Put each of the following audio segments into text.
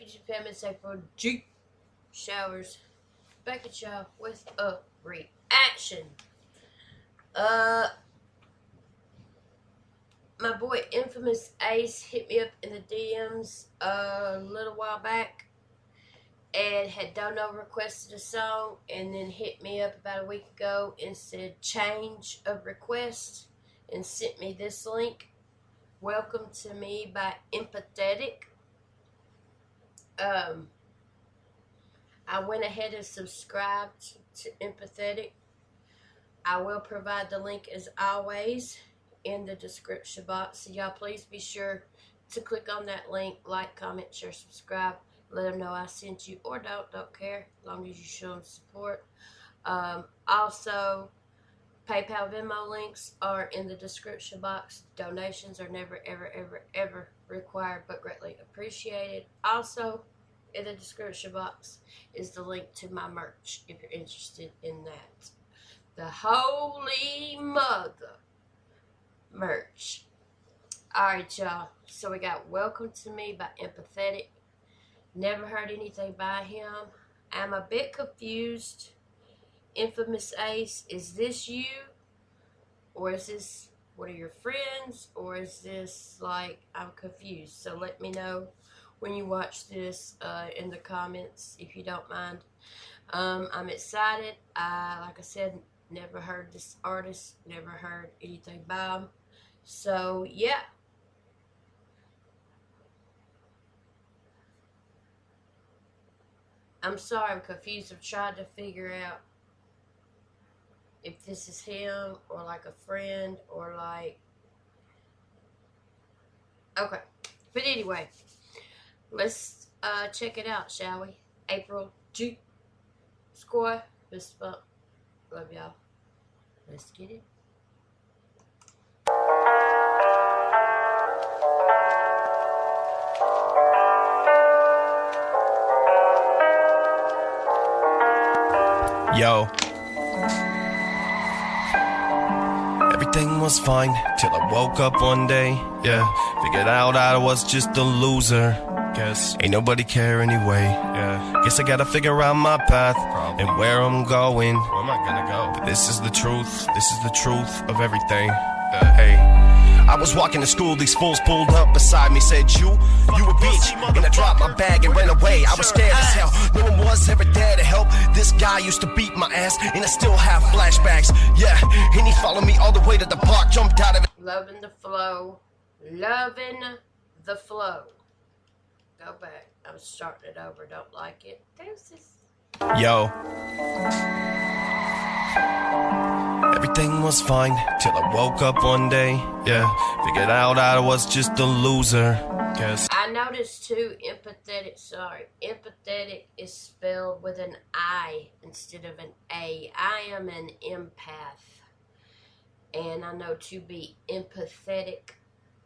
YouTube family, it's April G Showers back at y'all with a reaction. My boy Infamous Ace hit me up in the DMs a little while back and had dono requested a song, and then hit me up about a week ago and said change of request and sent me this link. Welcome to Me by Empithetic. I went ahead and subscribed to Empithetic. I will provide the link as always in the description box. So y'all please be sure to click on that link, like, comment, share, subscribe. Let them know I sent you, or don't care, as long as you show them support. Also, PayPal, Venmo links are in the description box. Donations are never, ever required, but greatly appreciated. Also, in the description box is the link to my merch if you're interested in that. The Holy Mother merch. Alright, y'all. So we got Welcome to Me by Empithetic. Never heard anything by him. I'm a bit confused. Infamous Ace, is this you? Or is this one of your friends? Or is this like, I'm confused. So let me know when you watch this in the comments, if you don't mind. I'm excited. Like I said, never heard this artist, never heard anything by him. So, yeah. I'm sorry, I'm confused. I'm trying to figure out if this is him, or like a friend, or like... Okay. But anyway, let's check it out, shall we? April G Squad. Fist bump. Love y'all. Let's get it. Yo. Everything was fine till I woke up one day. Yeah, figured out I was just a loser. Guess ain't nobody care anyway. Yeah, guess I gotta figure out my path and where I'm going. Where am I gonna go? But this is the truth. This is the truth of everything. Hey, I was walking to school. These fools pulled up beside me, said you a bitch. And I dropped my bag and ran away. I was scared as hell. No one was ever there to help. This guy used to beat my ass, and I still have flashbacks. Yeah, and he followed me all the way to the park. Jumped out of it. Loving the flow. Loving the flow. Go back. I'm starting it over. Don't like it. Deuces. Yo. Everything was fine till I woke up one day. Yeah, figured out I was just a loser. Guess I noticed too, empathetic is spelled with an I instead of an A. I am an empath, and I know to be empathetic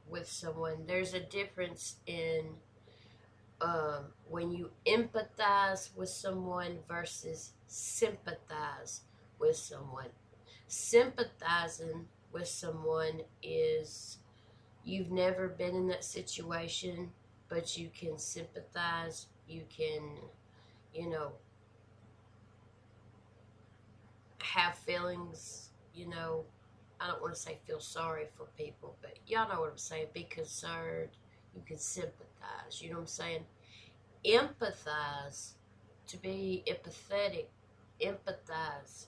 with someone, there's a difference in when you empathize with someone versus sympathize with someone. Sympathizing with someone is you've never been in that situation, but you can sympathize. You can, you know, have feelings, you know. I don't want to say feel sorry for people, but y'all know what I'm saying. Be concerned. You can sympathize. You know what I'm saying? Empathize. To be empathetic, empathize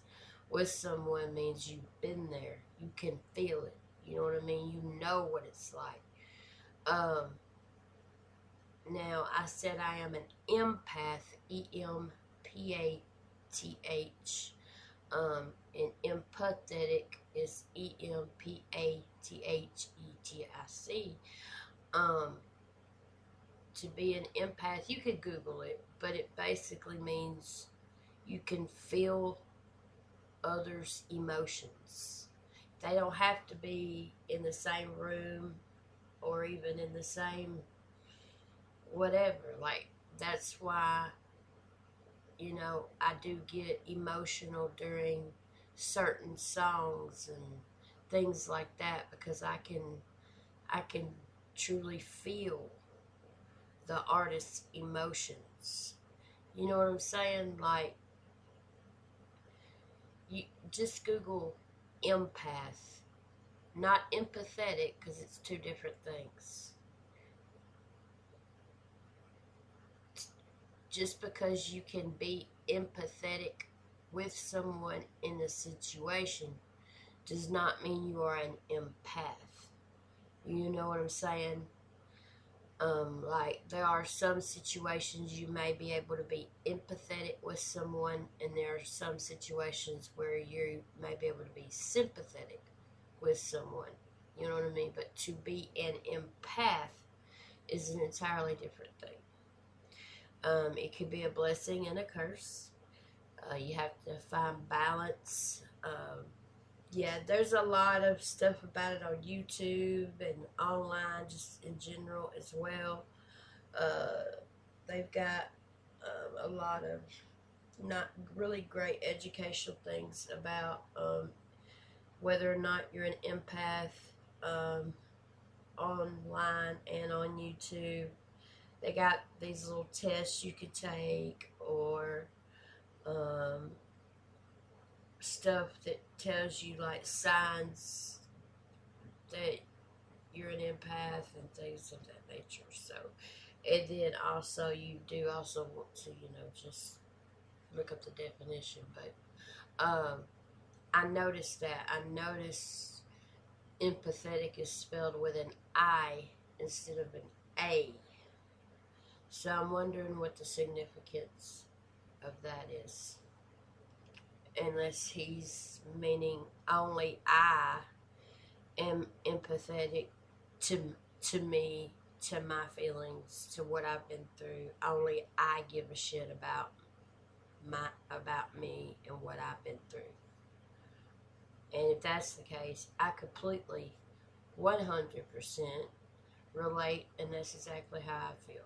with someone means you've been there. You can feel it. You know what I mean? You know what it's like. Now, I said I am an empath, E-M-P-A-T-H. And empathetic is E-M-P-A-T-H-E-T-I-C. To be an empath, you could Google it, but it basically means you can feel others' emotions. They don't have to be in the same room or even in the same whatever. Like, that's why, you know, I do get emotional during certain songs and things like that, because I can truly feel the artist's emotions. You know what I'm saying? Like, you just Google empath, not empathetic, because it's two different things. Just because you can be empathetic with someone in a situation does not mean you are an empath. You know what I'm saying? Like, there are some situations you may be able to be empathetic with someone, and there are some situations where you may be able to be sympathetic with someone. You know what I mean? But to be an empath is an entirely different thing. It could be a blessing and a curse. You have to find balance. Yeah, there's a lot of stuff about it on YouTube and online, just in general as well. They've got a lot of not really great educational things about whether or not you're an empath online and on YouTube. They got these little tests you could take, or stuff that tells you like signs that you're an empath and things of that nature. So, and then also you do also want to, just look up the definition. But I noticed that. I noticed empathetic is spelled with an I instead of an A. So I'm wondering what the significance of that is. Unless he's meaning only I am empathetic to me, to my feelings, to what I've been through. Only I give a shit about me and what I've been through. And if that's the case, I completely 100% relate, and that's exactly how I feel.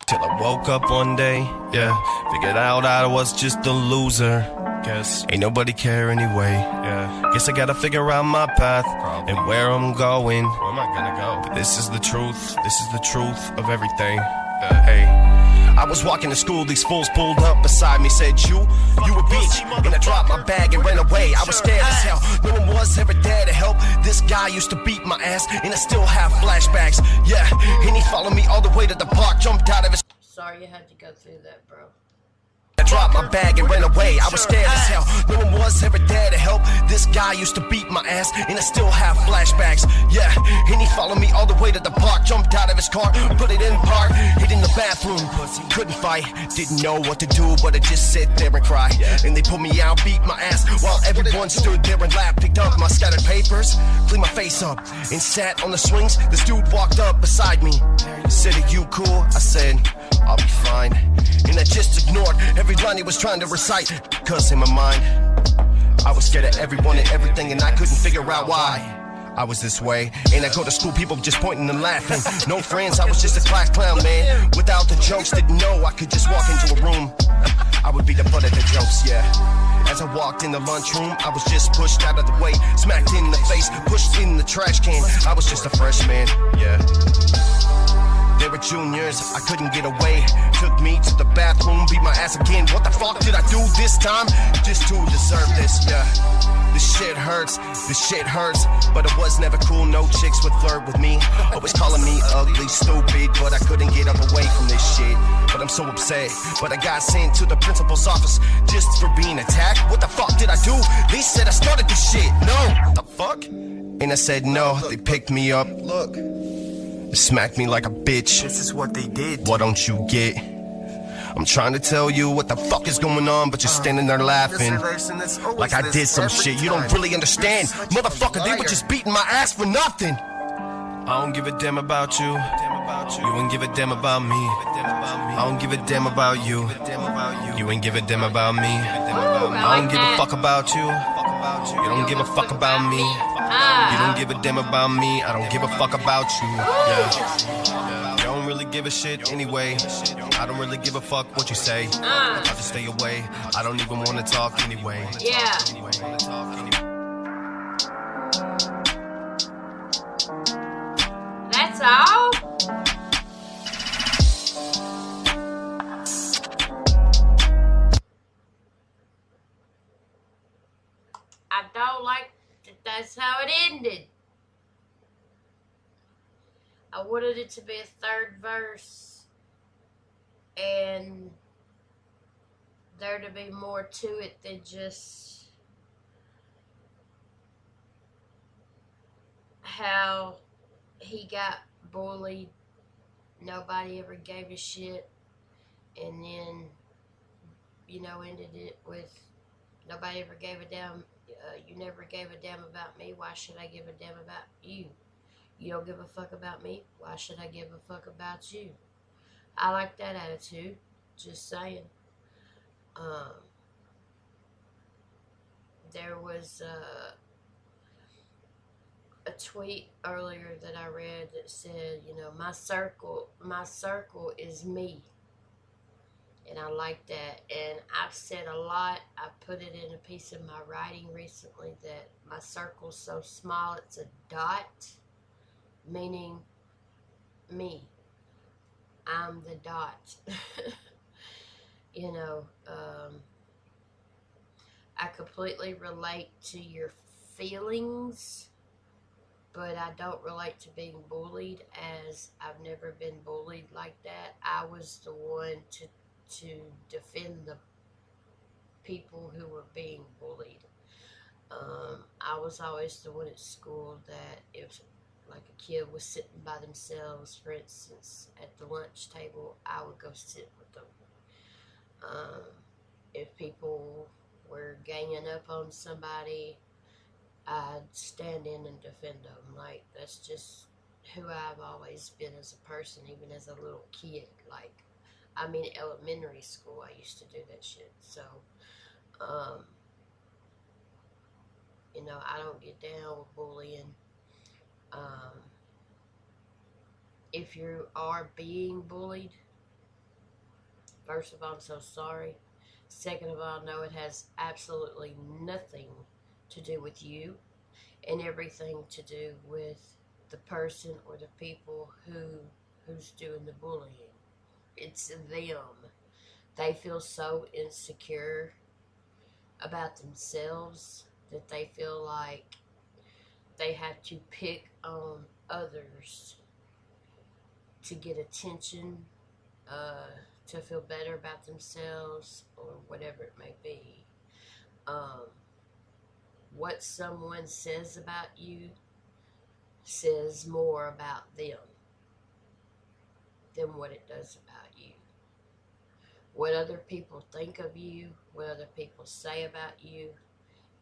Till I woke up one day, yeah, figured out I was just a loser. Guess ain't nobody care anyway, yeah. Guess I gotta figure out my path and where I'm going. Where am I gonna go? But this is the truth of everything. Hey, I was walking to school, these fools pulled up beside me, said you a bitch. And I dropped my bag and ran away. I was scared as hell, no one was ever there to help. This guy used to beat my ass, and I still have flashbacks. Yeah, and he followed me all the way to the park, jumped out of his... Sorry you had to go through that, bro. I dropped my bag and ran away. I was scared as hell, no one was ever there to help. This guy used to beat my ass, and I still have flashbacks. Yeah, and he followed me all the way to the park, jumped out of his car, put it in park, hid in the bathroom. Couldn't fight, didn't know what to do, but I just sit there and cry. And they pulled me out, beat my ass, while everyone stood there and laughed. Picked up my scattered papers, cleaned my face up, and sat on the swings. This dude walked up beside me, said, "Are you cool?" I said, "I'll be fine." And I just ignored every line he was trying to recite, cause in my mind I was scared of everyone and everything, and I couldn't figure out why I was this way. And I go to school, people just pointing and laughing. No friends, I was just a class clown, man. Without the jokes, didn't know I could just walk into a room, I would be the butt of the jokes, yeah. As I walked in the lunchroom, I was just pushed out of the way, smacked in the face, pushed in the trash can. I was just a freshman, yeah. They were juniors, I couldn't get away. Took me to the bathroom, beat my ass again. What the fuck did I do this time? Just to deserve this, yeah. This shit hurts, but it was never cool, no chicks would flirt with me. Always calling me ugly, stupid, but I couldn't get up away from this shit. But I'm so upset, but I got sent to the principal's office just for being attacked. What the fuck did I do? They said I started this shit, no. What the fuck? And I said no, they picked me up. Look. Smacked me like a bitch. This is what they did. What don't you get? I'm trying to tell you what the fuck is going on, but you're standing there laughing like I did some shit. You don't really understand. Motherfucker, they were just beating my ass for nothing. I don't give a damn about you. You ain't give a damn about me. I don't give a damn about you. You ain't give a damn about me. I don't give a fuck about you. You don't give a fuck about me. You don't give a damn about me. I don't give a fuck about you. Yeah. You don't really give a shit anyway. I don't really give a fuck what you say. I'll just stay away. I don't even want to talk anyway. Yeah. That's all? wanted it to be a third verse and there to be more to it than just how he got bullied, nobody ever gave a shit, and then, ended it with nobody ever gave a damn. You never gave a damn about me. Why should I give a damn about you? You don't give a fuck about me. Why should I give a fuck about you? I like that attitude. Just saying. There was a tweet earlier that I read that said, my circle is me. And I like that. And I've said a lot. I put it in a piece of my writing recently that my circle's so small it's a dot, meaning me. I'm the dot. I completely relate to your feelings, but I don't relate to being bullied, as I've never been bullied like that. I was the one to defend the people who were being bullied. I was always the one at school that if like a kid was sitting by themselves, for instance, at the lunch table, I would go sit with them. If people were ganging up on somebody, I'd stand in and defend them. Like, that's just who I've always been as a person, even as a little kid. Like, elementary school, I used to do that shit. So, I don't get down with bullying. If you are being bullied, first of all, I'm so sorry. Second of all, no, it has absolutely nothing to do with you and everything to do with the person or the people who's doing the bullying. It's them. They feel so insecure about themselves that they feel like they have to pick on others to get attention, to feel better about themselves, or whatever it may be. What someone says about you says more about them than what it does about you. What other people think of you, what other people say about you,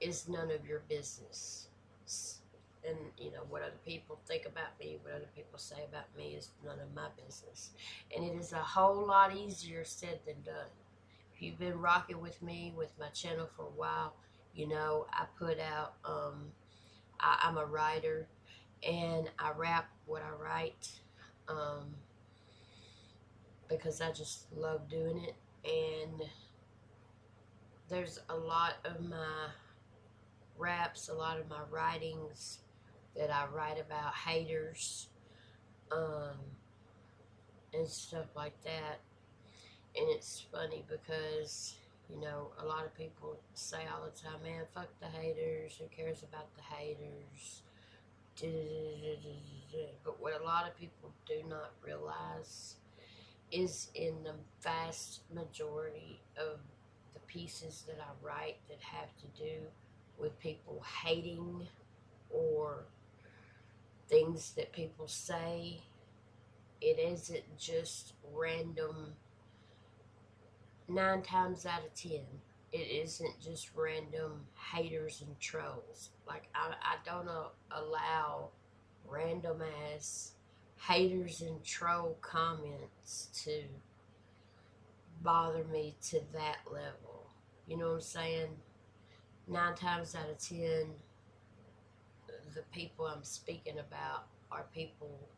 is none of your business. And, what other people think about me, what other people say about me is none of my business. And it is a whole lot easier said than done. If you've been rocking with me, with my channel for a while, I put out, I'm a writer, and I rap what I write, because I just love doing it. And there's a lot of my raps, a lot of my writings that I write about haters, and stuff like that. And it's funny because, a lot of people say all the time, man, fuck the haters, who cares about the haters? But what a lot of people do not realize is in the vast majority of the pieces that I write that have to do with people hating or things that people say, it isn't just random. 9 times out of 10, it isn't just random haters and trolls. Like, I don't allow random ass haters and troll comments to bother me to that level. You know what I'm saying? 9 times out of 10, the people I'm speaking about are people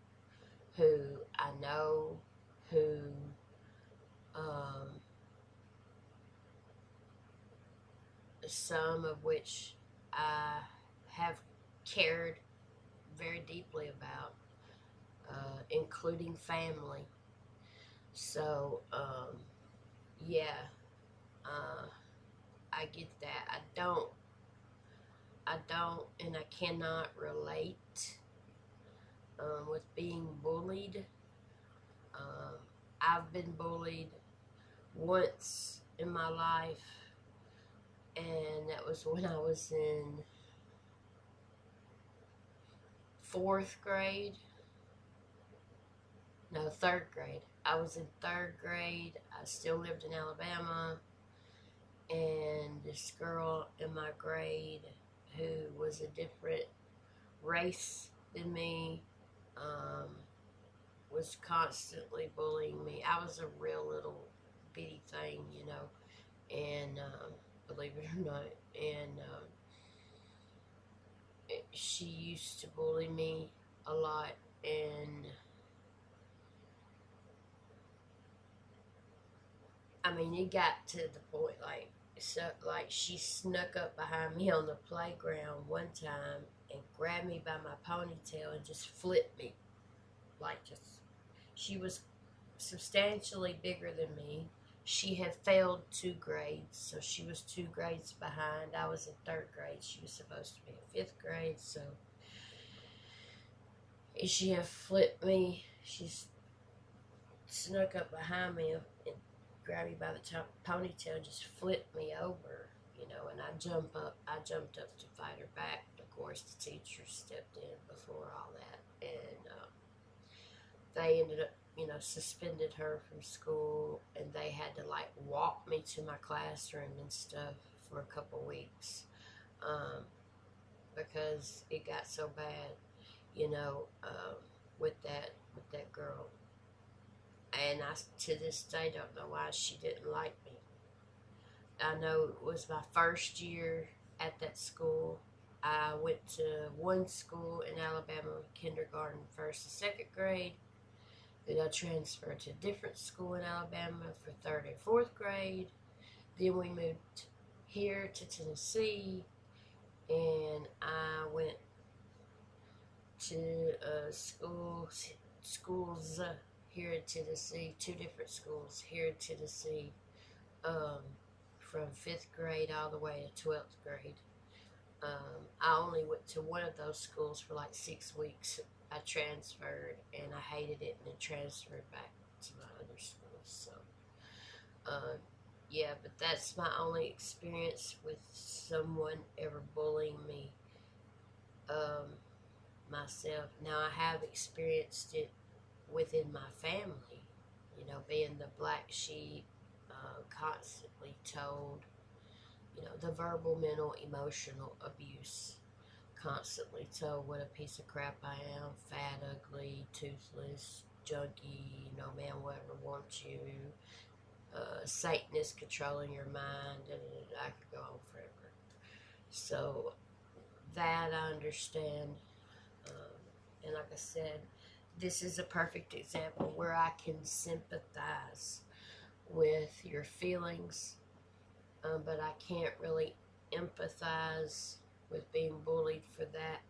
who I know, who some of which I have cared very deeply about, including family. So, yeah, I get that. I don't, and I cannot relate with being bullied. Um, I've been bullied once in my life, and that was when I was in 4th grade. No, 3rd grade. I was in 3rd grade. I still lived in Alabama, and this girl in my grade who was a different race than me was constantly bullying me. I was a real little bitty thing, and believe it or not, and she used to bully me a lot, and I mean, it got to the point like she snuck up behind me on the playground one time and grabbed me by my ponytail and just flipped me, she was substantially bigger than me. She had failed 2 grades, so she was 2 grades behind. I was in 3rd grade. She was supposed to be in 5th grade, so she had flipped me. She snuck up behind me and grabbed me by the ponytail and just flipped me over, and I jumped up to fight her back. Of course, the teacher stepped in before all that, and they ended up, suspended her from school, and they had to walk me to my classroom and stuff for a couple weeks, because it got so bad, with that girl. And I, to this day, don't know why she didn't like me. I know it was my first year at that school. I went to one school in Alabama, kindergarten, 1st and 2nd grade. Then I transferred to a different school in Alabama for 3rd and 4th grade. Then we moved here to Tennessee, and I went to schools here in Tennessee, 2 different schools here in Tennessee, from 5th grade all the way to 12th grade. I only went to one of those schools for 6 weeks. I transferred, and I hated it, and then transferred back to my other school. So, yeah, but that's my only experience with someone ever bullying me, myself. Now, I have experienced it within my family, being the black sheep, constantly told, the verbal, mental, emotional abuse. Constantly told what a piece of crap I am, fat, ugly, toothless, junky, no man will ever want you, Satan is controlling your mind, and I could go on forever. So that I understand, and like I said, this is a perfect example where I can sympathize with your feelings, but I can't really empathize with being bullied for that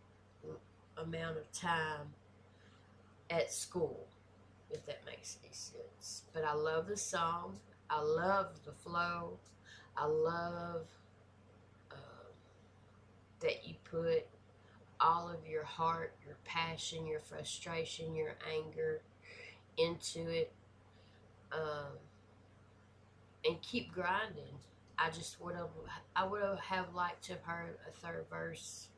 amount of time at school, if that makes any sense. But I love the song. I love the flow. I love that you put all of your heart, your passion, your frustration, your anger into it, and keep grinding. I would have liked to have heard a 3rd verse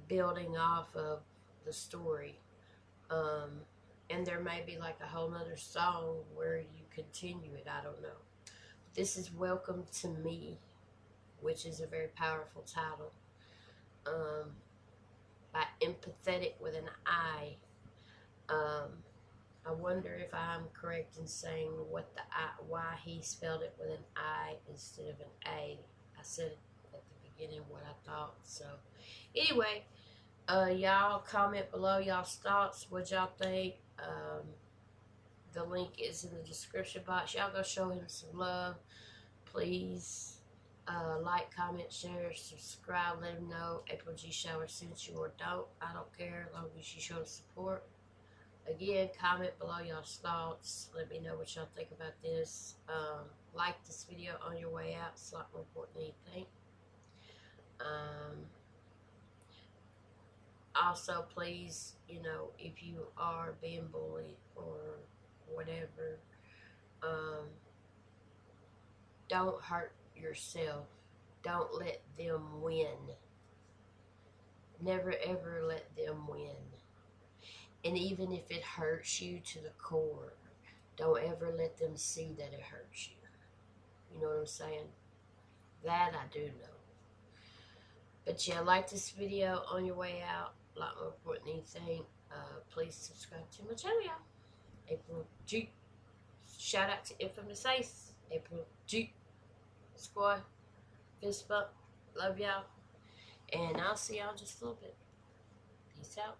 building off of the story, and there may be a whole nother song where you continue it. I don't know. This is Welcome to Me, which is a very powerful title, by Empathetic with an I. I wonder if I'm correct in saying why he spelled it with an I instead of an A. I said it at the beginning what I thought. So, anyway, y'all comment below y'all's thoughts. What y'all think? The link is in the description box. Y'all go show him some love, please. Like, comment, share, subscribe. Let him know April G. Shower sent you, or don't. I don't care, as long as you show the support. Again, comment below y'all's thoughts. Let me know what y'all think about this. Like this video on your way out. It's a lot more important than you think. Also, please, you know, if you are being bullied or whatever, don't hurt yourself. Don't let them win. Never ever let them win. And even if it hurts you to the core, don't ever let them see that it hurts you. You know what I'm saying? That I do know. But yeah, like this video on your way out. A lot more important than anything. Please subscribe to my channel, y'all. April G. Shout out to Infamous Ace. April G. Squad. Fist bump. Love y'all. And I'll see y'all just a little bit. Peace out.